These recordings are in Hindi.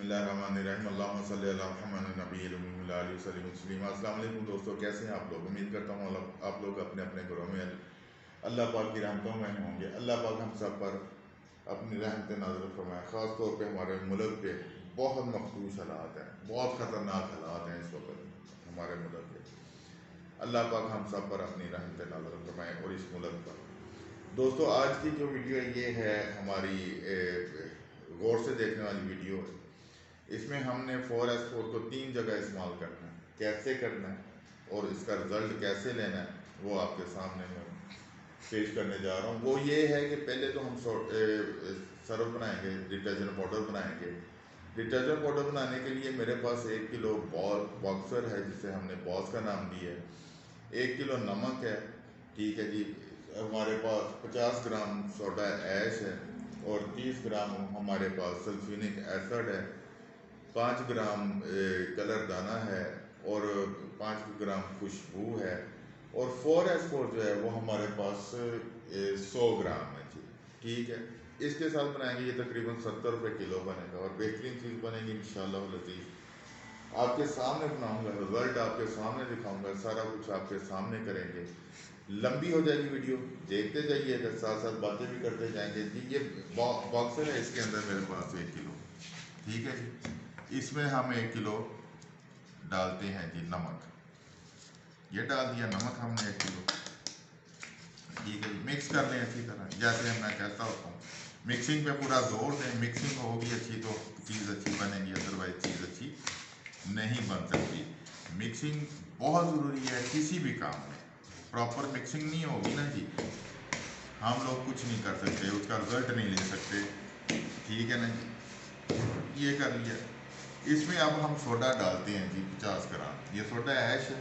बिस्मिल्लाहिर्रहमानिर्रहीम अल्लाहुम्मा सल्ली अला मुहम्मद नबील उम्मी व आलिहि वसल्लम तस्लीमा। अस्सलाम वालेकुम दोस्तों, कैसे हैं आप लोग? उम्मीद करता हूँ आप लोग अपने अपने घरों में अल्लाह पाक की रहमतों में होंगे। अल्लाह पाक हम सब पर अपनी रहमत नाज़िल फरमाए। ख़ास तौर पे हमारे मुल्क पे बहुत मखसूस हालात हैं, बहुत ख़तरनाक हालात हैं इस वक्त हमारे मुल्क के। अल्लाह पाक हम सब पर अपनी रहमत नाज़िल फरमाए और इस मुल्क पर। दोस्तों, आज की जो वीडियो ये है हमारी गौर से देखने वाली वीडियो है। इसमें हमने 4S4 को 3 जगह इस्तेमाल करना है, कैसे करना है और इसका रिज़ल्ट कैसे लेना है वो आपके सामने मैं पेश करने जा रहा हूँ। वो ये है कि पहले तो हम सर्फ बनाएंगे, डिटर्जेंट पाउडर बनाएंगे। डिटर्जेंट पाउडर बनाने के लिए मेरे पास 1 किलो बॉक्सर है जिसे हमने बॉस का नाम दिया है। 1 किलो नमक है, ठीक है जी। हमारे पास 50 ग्राम सोडा ऐश है और 30 ग्राम हमारे पास सल्फ्यूरिक एसिड है। 5 ग्राम कलर दाना है और 5 ग्राम खुशबू है। और 4S4 जो है वो हमारे पास 100 ग्राम है जी, ठीक है। इसके साथ बनाएंगे, ये तकरीबन 70 रुपये किलो बनेगा और बेहतरीन चीज़ बनेगी इंशाअल्लाह लज़ीज़। आपके सामने बनाऊंगा, रिजल्ट आपके सामने दिखाऊंगा, सारा कुछ आपके सामने करेंगे। लंबी हो जाएगी वीडियो, देखते जाइएगा, साथ साथ बातें भी करते जाएंगे जी। ये बॉक्सर है, इसके अंदर मेरे पास 1 किलो, ठीक है जी। इसमें हम 1 किलो डालते हैं जी नमक। ये डाल दिया नमक हमने 1 किलो, ठीक है। मिक्स कर लें अच्छी तरह, जैसे मैं कहता होता हूँ मिक्सिंग पे पूरा जोर दें। मिक्सिंग होगी अच्छी तो चीज़ अच्छी बनेगी, अदरवाइज चीज़ अच्छी नहीं बन सकती। मिक्सिंग बहुत ज़रूरी है किसी भी काम में। प्रॉपर मिक्सिंग नहीं होगी ना जी, हम लोग कुछ नहीं कर सकते, उसका रिजल्ट नहीं ले सकते, ठीक है ना जी। ये कर लिया। इसमें अब हम सोडा डालते हैं जी 50 ग्राम। ये सोडा ऐश है,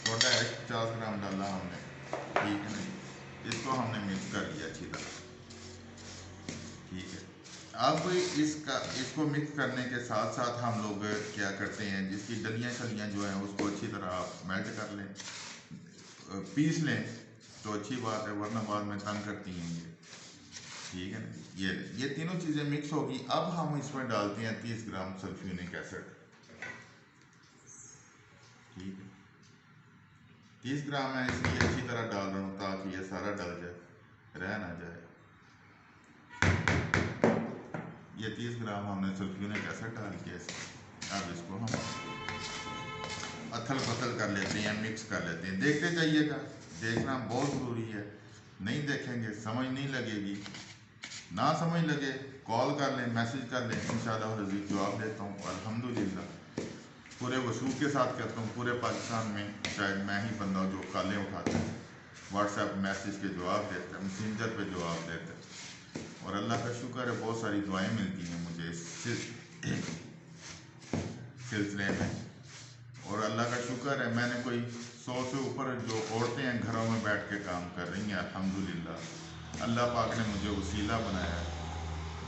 सोडा ऐश 50 ग्राम डाला हमने, ठीक है ना जी। इसको हमने मिक्स कर लिया अच्छी तरह, ठीक है। अब इसको मिक्स करने के साथ साथ हम लोग क्या करते हैं, जिसकी डलियाँ शलियाँ जो हैं उसको अच्छी तरह आप मेल्ट कर लें, पीस लें तो अच्छी बात है, वरना बाद में तंग करती हैं ये, ठीक है ना। ये तीनों चीज़ें मिक्स होगी। अब हम इसमें डालते हैं 30 ग्राम सल्फ्यूरिक एसिड, ठीक है। 30 ग्राम है, इसलिए अच्छी तरह डाल रहा हूँ ताकि ये सारा डल जाए, रह ना जाए। ये 30 ग्राम हमने सल्फ्यूरिक एसिड डाल के अब इसको हम अथल पथल कर लेते हैं, मिक्स कर लेते हैं। देखते जाइएगा, देखना बहुत ज़रूरी है। नहीं देखेंगे समझ नहीं लगेगी, ना समझ लगे कॉल कर लें, मैसेज कर लें, इंशाअल्लाह रज़ीज़ जवाब देता हूँ। अल्हम्दुलिल्लाह पूरे वसूल के साथ कहता हूँ, पूरे पाकिस्तान में शायद मैं ही बंदा जो कॉलें उठाता है, व्हाट्सएप मैसेज के जवाब देता है, मैसेंजर पे जवाब देता है। और अल्लाह का शुक्र है बहुत सारी दुआएं मिलती हैं मुझे इस सिलसिले में। और अल्लाह का शुक्र है मैंने कोई 100 से ऊपर जो औरतें हैं घरों में बैठ के काम कर रही हैं, अल्हम्दुलिल्लाह। अल्लाह पाक ने मुझे वसीला बनाया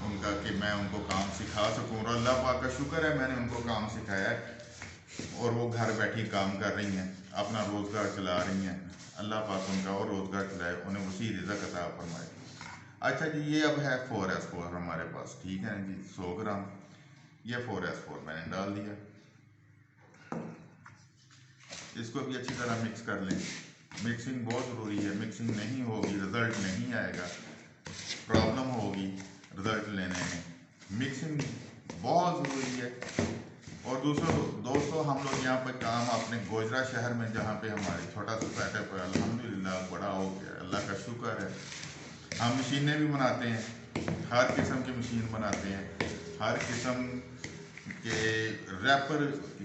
उनका कि मैं उनको काम सिखा सकूँ, और अल्लाह पाक का शुक्र है मैंने उनको काम सिखाया है और वो घर बैठी काम कर रही हैं, अपना रोज़गार चला रही हैं। अल्लाह पाक उनका और रोज़गार चलाए, उन्हें उसी रिज़्क़ अता फरमाए। अच्छा जी, ये अब है 4S4 हमारे पास, ठीक है जी। 100 ग्राम ये 4S4 मैंने डाल दिया। इसको भी अच्छी तरह मिक्स कर लें। मिक्सिंग बहुत ज़रूरी है, मिक्सिंग नहीं होगी रिज़ल्ट नहीं आएगा, प्रॉब्लम होगी रिज़ल्ट लेने में। मिक्सिंग बहुत ज़रूरी है। और दोस्तों हम लोग यहाँ पर काम अपने गोजरा शहर में, जहाँ पे हमारे छोटा सा सेटअप है, अल्हम्दुलिल्लाह बड़ा हो गया, अल्लाह का शुक्र है। हम मशीनें भी बनाते हैं, हर किस्म की मशीन बनाते हैं, हर किस्म के रैपर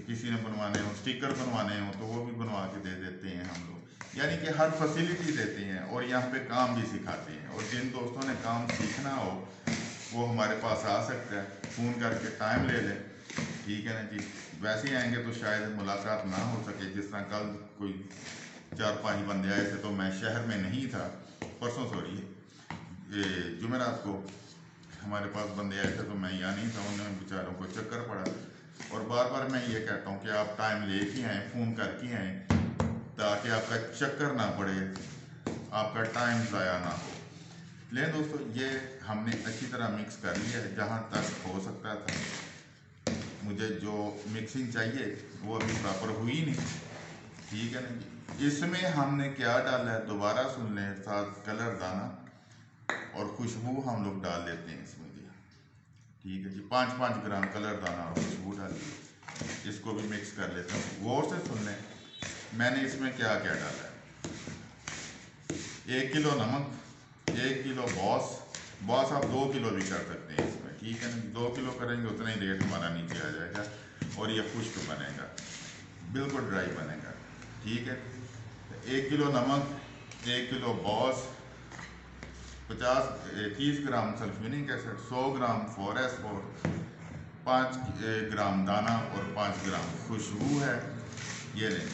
किसी ने बनवाने हो, स्टिकर बनवाने हो तो वो भी बनवा के दे देते हैं हम लोग। यानी कि हर फैसिलिटी देते हैं और यहाँ पे काम भी सिखाते हैं। और जिन दोस्तों ने काम सीखना हो वो हमारे पास आ सकता है, फ़ोन करके टाइम ले लें, ठीक है ना जी। वैसे ही आएंगे तो शायद मुलाकात ना हो सके। जिस तरह कल कोई 4-5 बंदे आए थे तो मैं शहर में नहीं था, परसों सॉरी जुमेरात को हमारे पास बंदे आए थे तो मैं यहाँ नहीं था, उन्हें बेचारों को चक्कर पड़ा। और बार बार मैं ये कहता हूँ कि आप टाइम लेके आएँ, फ़ोन करके आएँ, ताकि आपका चक्कर ना पड़े, आपका टाइम ज़ाया ना हो। लें दोस्तों, ये हमने अच्छी तरह मिक्स कर लिया है जहाँ तक हो सकता था। मुझे जो मिक्सिंग चाहिए वो अभी प्रॉपर हुई नहीं, ठीक है ना जी। इसमें हमने क्या डाला है दोबारा सुन लें, साथ कलर दाना और खुशबू हम लोग डाल देते हैं इसमें जी, ठीक है जी। 5-5 ग्राम कलर दाना और खुशबू डालिए, इसको भी मिक्स कर लेता हूँ। गौर से सुन लें मैंने इसमें क्या क्या डाला है। 1 किलो नमक, 1 किलो बॉस आप 2 किलो भी कर सकते हैं इसमें, ठीक है ना। 2 किलो करेंगे उतना ही रेट हमारा नीचे आ जाएगा और ये खुश्क बनेगा, बिल्कुल ड्राई बनेगा, ठीक है। 1 किलो नमक, 1 किलो बॉस, 30 ग्राम सल्फ्यूरिक एसिड, 100 ग्राम फोरेस्फोर, 5 ग्राम दाना और 5 ग्राम खुशबू है। ये लें,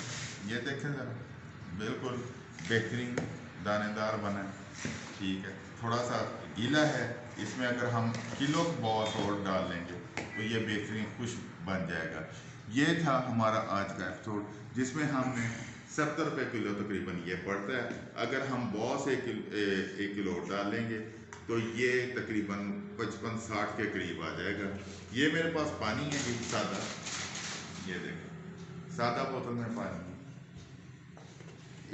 ये देखें ज़रा, बिल्कुल बेहतरीन दानेदार बना है, ठीक है। थोड़ा सा गीला है, इसमें अगर हम किलो बॉस और डाल लेंगे तो ये बेहतरीन खुश्क बन जाएगा। ये था हमारा आज का एपिसोड, जिसमें हमने 70 रुपये किलो तकरीबन ये पड़ता है। अगर हम बॉस 1 किलो डाल लेंगे तो ये तकरीबन 55-60 के करीब आ जाएगा। ये मेरे पास पानी है जी सादा, ये देखें सादा बोतल में पानी है।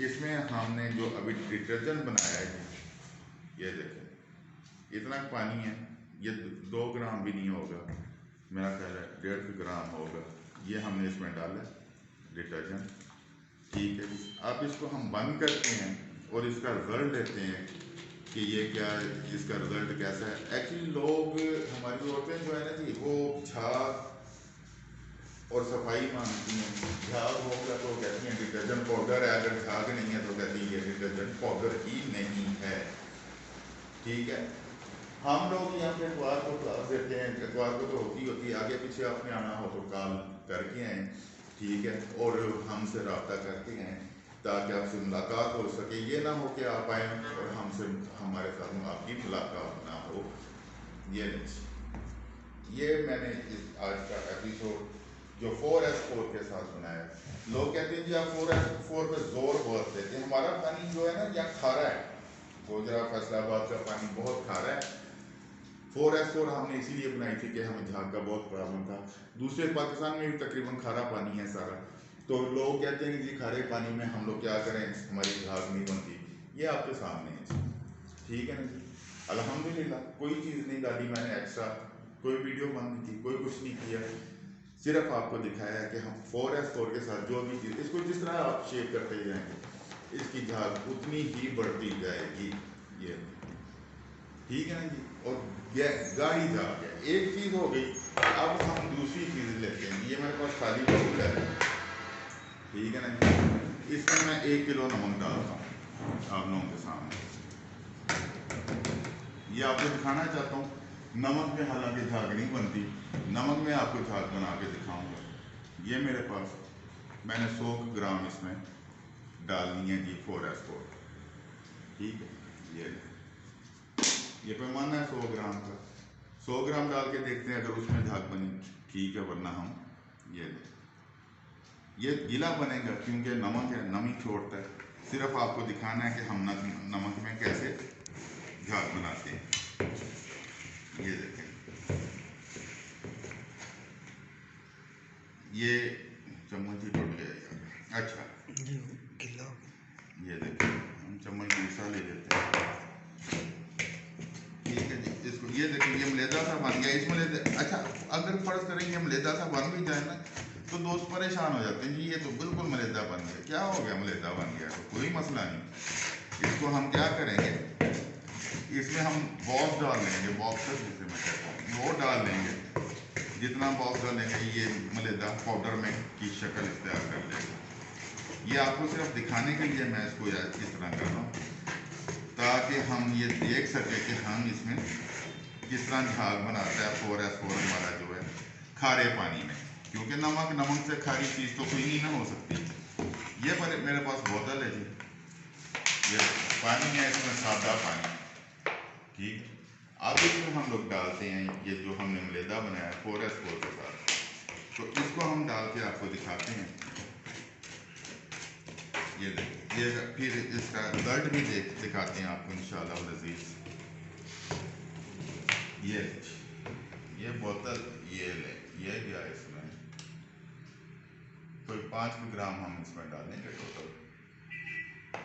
इसमें हमने जो अभी डिटर्जेंट बनाया है जी, ये देखें इतना पानी है, ये 2 ग्राम भी नहीं होगा, मेरा ख्याल है 1.5 ग्राम होगा। ये हमने इसमें डाला डिटर्जेंट, ठीक है जी। अब इसको हम बंद करते हैं और इसका रिजल्ट लेते हैं कि ये क्या है, इसका रिजल्ट कैसा है। एक्चुअली लोग, हमारी औरतें जो है ना जी, वो झाग और सफाई मांगती हैं। झाग होगा तो कहती हैं डिटर्जेंट पाउडर है, अगर झाग नहीं है तो कहती है ये डिटर्जेंट पाउडर ही नहीं है, ठीक है। हम लोग यहाँ पे अखबार को क्लास देते हैं, अखबार को तो होती है, आगे पीछे आपने आना हो तो कॉल करके आएँ, ठीक है, और हमसे रब्ता करके आएँ ताकि आपसे मुलाकात हो सके। ये ना हो कि आप आएँ और हमसे, हमारे साथ आपकी मुलाकात ना हो। ये मैंने इस आज का एपिसोड जो 4S4 के साथ बनाया। लोग कहते हैं जी आप 4S4 पे जोर बहुत देते हैं। हमारा पानी जो है ना यहाँ खारा है, गोजरा फैसलाबाद का पानी बहुत खारा है। 4S4 हमने इसीलिए बनाई थी कि हमें झाग का बहुत प्रॉब्लम था। दूसरे पाकिस्तान में भी तकरीबन खारा पानी है सारा, तो लोग कहते हैं कि जी खारे पानी में हम लोग क्या करें, हमारी झाग नहीं बनती। ये आपके सामने है, ठीक है ना जी। अल्हम्दुलिल्लाह कोई चीज़ नहीं डाली मैंने एक्स्ट्रा, कोई वीडियो बंद नहीं की, कोई कुछ नहीं किया, सिर्फ आपको दिखाया है कि हम 4S4 के साथ जो भी चीज़, इसको जिस तरह आप शेप करते जाएंगे इसकी झाग उतनी ही बढ़ती जाएगी, ये ठीक है ना जी। और गाढ़ी झाग है, एक चीज़ हो गई। अब हम दूसरी चीज़ लेते हैं, ये मेरे पास खाली बाउल है, ठीक है ना जी। इसमें मैं 1 किलो नमक डालता हूँ आप लोगों के सामने, ये आपको दिखाना चाहता हूँ। नमक में हालांकि झाग नहीं बनती, नमक में आपको झाग बना के दिखाऊंगा। ये मेरे पास, मैंने 100 ग्राम इसमें डालनी है जी 4S4, ठीक है। ये पैमाना है 100 ग्राम का, 100 ग्राम डाल के देखते हैं अगर उसमें झाग बनी, ठीक है, वरना हम ये गीला बनेगा क्योंकि नमक है, नमी छोड़ता है। सिर्फ आपको दिखाना है कि हम नमक में कैसे झाग बनाते हैं। ये देखें, ये चम्मच ही टूट गया यार, अच्छा ये देखें, हम चम्मच दूसरा ले लेते हैं, ठीक है जी। इसको ये देखें, ये मलेदा सा बन गया, इसमें अच्छा अगर फर्ज करें ये मलेदा सा बन भी जाए ना तो दोस्त परेशान हो जाते हैं जी, ये तो बिल्कुल मलेदा बन गया, क्या हो गया, मलेदा बन गया, तो कोई मसला नहीं। इसको हम क्या करेंगे, इसमें हम बॉक्स डाल लेंगे, बॉक्स जिसे मैं कहता हूँ वो डाल लेंगे। जितना बॉक्स डालेंगे ये मलेदा पाउडर में की शक्ल इख्तियार कर लेगा। ये आपको सिर्फ दिखाने के लिए मैं इसको इस तरह कर रहा हूँ ताकि हम ये देख सकें कि हम इसमें किस तरह झाग बनाता है 4S4 हमारा जो है खारे पानी में, क्योंकि नमक से खारी चीज़ तो कोई नहीं ना हो सकती। ये मेरे पास बोतल है जी, ये पानी है, इसमें सादा पानी, ठीक। अब इसमें हम लोग डालते हैं ये जो हमने मलेदा बनाया 4S4 के साथ, तो इसको हम डाल के आपको दिखाते हैं। ये फिर इसका रिजल्ट भी दिखाते हैं आपको इंशाअल्लाह अज़ीज़। ये बोतल ये ले, ये क्या है इसमें, कोई 5 ग्राम हम इसमें डालेंगे टोटल।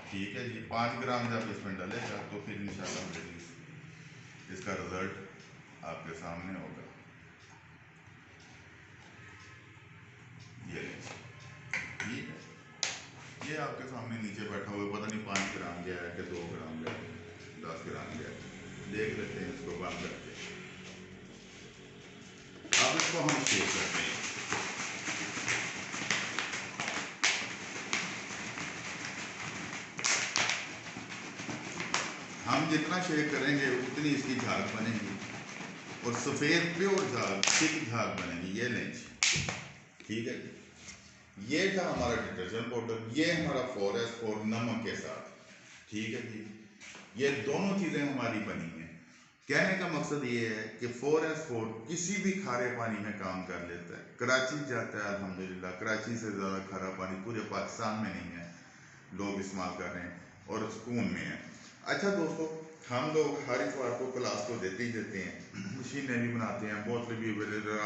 ठीक है जी, 5 ग्राम जब इसमें डालेगा तो फिर इंशाल्लाह इसका रिजल्ट आपके सामने होगा। ये ठीक है, ये आपके सामने नीचे बैठा हुआ, पता नहीं 5 ग्राम गया है कि 2 ग्राम गया है, 10 ग्राम गया है, देख लेते हैं इसको बंद करके। अब इसको हम शेक करते हैं। हम जितना शेक करेंगे उतनी इसकी झाग बनेगी और सफ़ेद प्योर झाग, थिक झाग बनेगी। ये लें, ठीक है। ये था हमारा डिटर्जेंट पाउडर, ये हमारा 4S4 नमक के साथ, ठीक है जी। ये दोनों चीज़ें हमारी बनी हैं। कहने का मकसद ये है कि 4S4 किसी भी खारे पानी में काम कर लेता है। कराची जाता है अल्हम्दुलिल्लाह, कराची से ज़्यादा खारा पानी पूरे पाकिस्तान में नहीं है, लोग इस्तेमाल कर रहे हैं और सुकून में है। अच्छा दोस्तों, हम लोग हर इतवार को क्लास तो देते ही देते हैं, मशीनें भी बनाते हैं, बोतल भी अवेलेबल,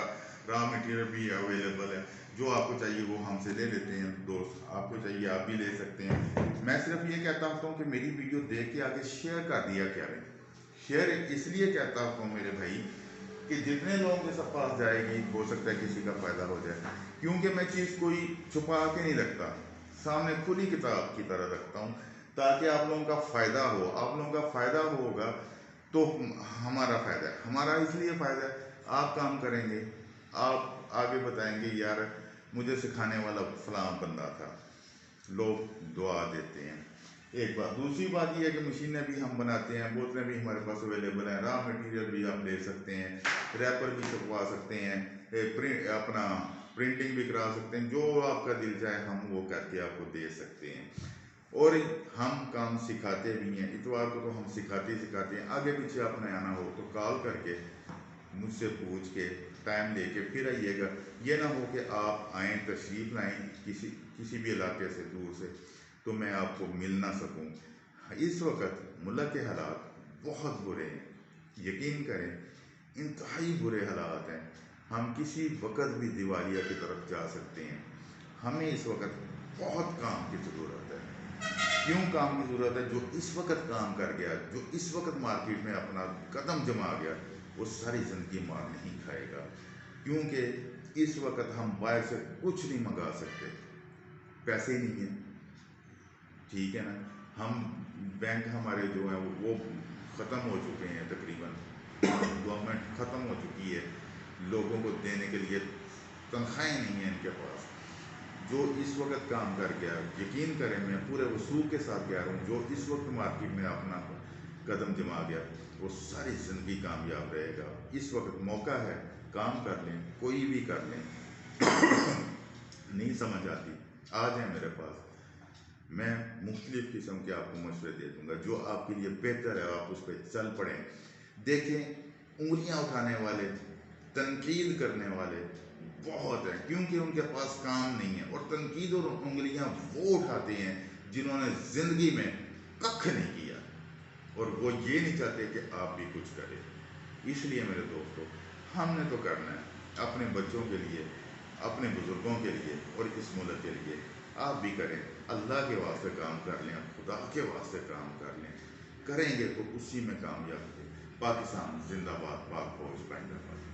रॉ मटेरियल भी अवेलेबल है। जो आपको चाहिए वो हमसे ले लेते हैं दोस्त, आपको चाहिए आप भी ले सकते हैं। मैं सिर्फ ये कहता हूँ कि मेरी वीडियो देख के आगे शेयर कर दिया करें। शेयर इसलिए कहता हूँ मेरे भाई कि जितने लोगों के सब पास जाएगी हो सकता है किसी का फ़ायदा हो जाए, क्योंकि मैं चीज़ कोई छुपा के नहीं रखता, सामने खुली किताब की तरह रखता हूँ ताकि आप लोगों का फ़ायदा हो। आप लोगों का फ़ायदा होगा तो हमारा फ़ायदा है, हमारा इसलिए फ़ायदा है, आप काम करेंगे, आप आगे बताएंगे यार मुझे सिखाने वाला फलां बंदा था, लोग दुआ देते हैं। एक बात, दूसरी बात यह है कि मशीनें भी हम बनाते हैं, बोतलें भी हमारे पास अवेलेबल हैं, रॉ मटेरियल भी आप ले सकते हैं, रैपर भी छपवा सकते हैं, अपना प्रिंटिंग भी करा सकते हैं, जो आपका दिल चाहे हम वो करके आपको दे सकते हैं। और हम काम सिखाते भी हैं, इतवार को तो हम सिखाते हैं। आगे पीछे आपने आना हो तो कॉल करके मुझसे पूछ के टाइम लेके फिर आइएगा। ये ना हो कि आप आएँ, तशरीफ़ लाएँ किसी भी इलाके से दूर से, तो मैं आपको मिल ना सकूं। इस वक्त मुल्क के हालात बहुत बुरे हैं, यकीन करें इंतहाई बुरे हालात हैं। हम किसी वक्त भी दिवालिया की तरफ जा सकते हैं। हमें इस वक्त बहुत काम की ज़रूरत है। क्यों काम की ज़रूरत है? जो इस वक्त काम कर गया, जो इस वक्त मार्केट में अपना कदम जमा गया, वो सारी ज़िंदगी मार नहीं खाएगा, क्योंकि इस वक्त हम बाहर से कुछ नहीं मंगा सकते, पैसे ही नहीं हैं, ठीक है ना। हम बैंक हमारे जो हैं वो ख़त्म हो चुके हैं, तकरीबन गवर्नमेंट ख़त्म हो चुकी है, लोगों को देने के लिए तनख्वाहें नहीं हैं इनके पास। जो इस वक्त काम कर गया, यकीन करें मैं पूरे वसूल के साथ कह रहा हूँ, जो इस वक्त मार्केट में अपना कदम जमा गया वो सारी ज़िंदगी कामयाब रहेगा। इस वक्त मौका है, काम कर लें, कोई भी कर लें। नहीं समझ आती, आ जाए मेरे पास, मैं मुख्तलिफ़ किस्म के आपको मशवरे दे दूँगा, जो आपके लिए बेहतर है, आप उस पर चल पड़ें। देखें उंगलियां उठाने वाले, तनकीद करने वाले बहुत हैं, क्योंकि उनके पास काम नहीं है, और तनकीद और उंगलियां वो उठाते हैं जिन्होंने ज़िंदगी में कख नहीं किया, और वो ये नहीं चाहते कि आप भी कुछ करें। इसलिए मेरे दोस्तों, हमने तो करना है अपने बच्चों के लिए, अपने बुज़ुर्गों के लिए और इस मुल्क के लिए। आप भी करें, अल्लाह के वास्ते काम कर लें, खुदा के वास्ते काम कर लें, करेंगे तो उसी में कामयाब होंगे। पाकिस्तान जिंदाबाद, पाक फौज जिंदाबाद।